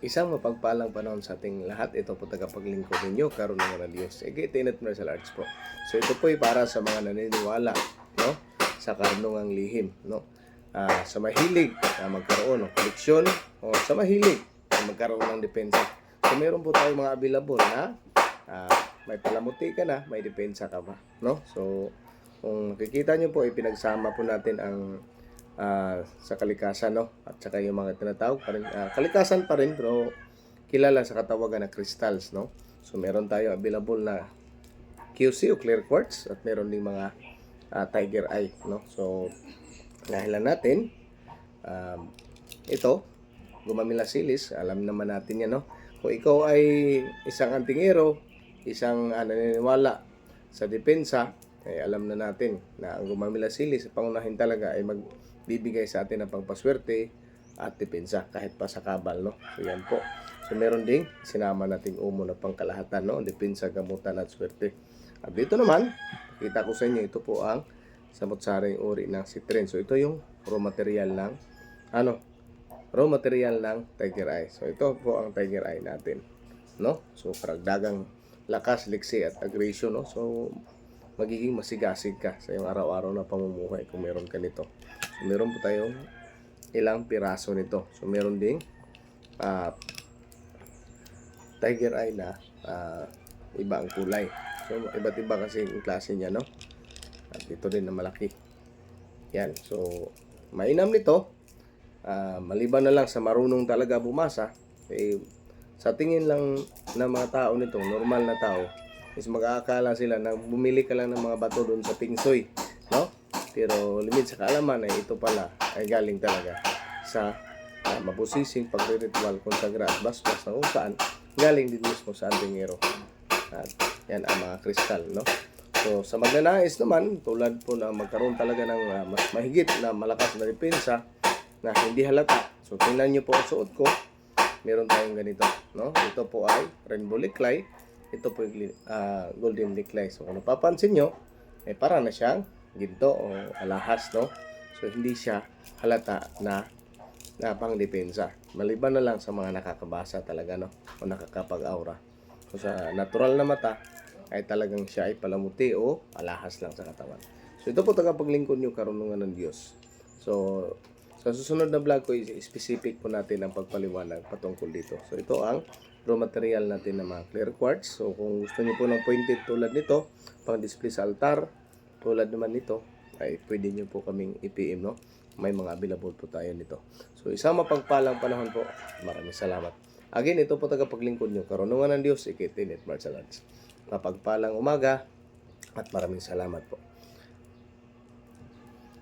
Isang mapagpalang panahon sa ating lahat. Ito po tagapaglingkod ninyo, karunungan ng Diyos. Tenet Martial Arts po. So ito po ay para sa mga naniniwala, no? Sa karunungang lihim, no? Sa mahilig na magkaroon ng koleksyon o sa mahilig na magkaroon ng depensa. So meron po tayong mga available na may palamuti ka na, may depensa ka pa, no? So kung nakikita nyo po, ay pinagsama po natin ang sa kalikasan, no? At saka yung mga tinatawag pa rin, kalikasan pa rin pero kilala sa katawagan na crystals, no? So meron tayo available na QC o clear quartz at meron ding mga tiger eye, no? So nahilan natin ito gumamila silis, alam naman natin yan, no? Kung ikaw ay isang antingero, isang naniniwala sa depensa, ay alam na natin na ang gumamila silis pangunahin talaga ay magbibigay sa atin ng pangpaswerte at depensa kahit pa sa kabal, no? So yan po. So meron ding sinama nating umo na pangkalahatan, no? Depensa, gamutan at swerte. At dito naman, kita ko sa inyo, ito po ang samot-saring uri ng citrin. So ito yung raw material ng tiger eye. So ito po ang tiger eye natin, no? So karagdagang lakas, liksi at aggression, no? So magiging masigasig ka sa iyong araw-araw na pamumuhay kung meron ka nito. So, meron po tayong ilang piraso nito. So meron ding tiger eye na iba ang kulay. So iba't iba kasi yung klase niya, no? At ito din na malaki. Yan. So mainam nito. Maliban na lang sa marunong talaga bumasa, sa tingin lang ng mga tao nito, normal na tao, is mag-aakala sila na bumili ka lang ng mga bato doon sa Pingsoy, no? Pero limit sa kaalaman ay ito pala ay galing talaga sa mabusising pagre-ritual, konsagra at basbas na kung saan galing din mismo sa antingero. At yan ang mga kristal, no? So sa magnanais naman, tulad po na magkaroon talaga ng mas mahigit na malakas na depensa na hindi halata. So tingnan nyo po ang suot ko, meron tayong ganito, no? Ito po ay rainbow liklay. Ito po yung golden liklay. So kung napapansin nyo, para na siyang ginto o alahas, no? So hindi siya halata na pang-depensa. Maliban na lang sa mga nakakabasa talaga, no? O nakakapag-aura. So sa natural na mata, ay talagang siya ay palamuti o alahas lang sa katawan. So ito po tagapaglingkod nyo, karunungan ng Diyos. So sa susunod na vlog ko, specific po natin ang pagpaliwanag patungkol dito. So ito ang raw material natin ng mga clear quartz. So kung gusto niyo po ng pointed tulad nito, pang display sa altar, tulad naman nito, ay pwede niyo po kaming i-PM, no? May mga available po tayo nito. So isang mapagpalang panahon po. Maraming salamat. Again, ito po tagapaglingkod nyo, karunungan ng Diyos, Tenet Martial Arts. Mapagpalang umaga at maraming salamat po.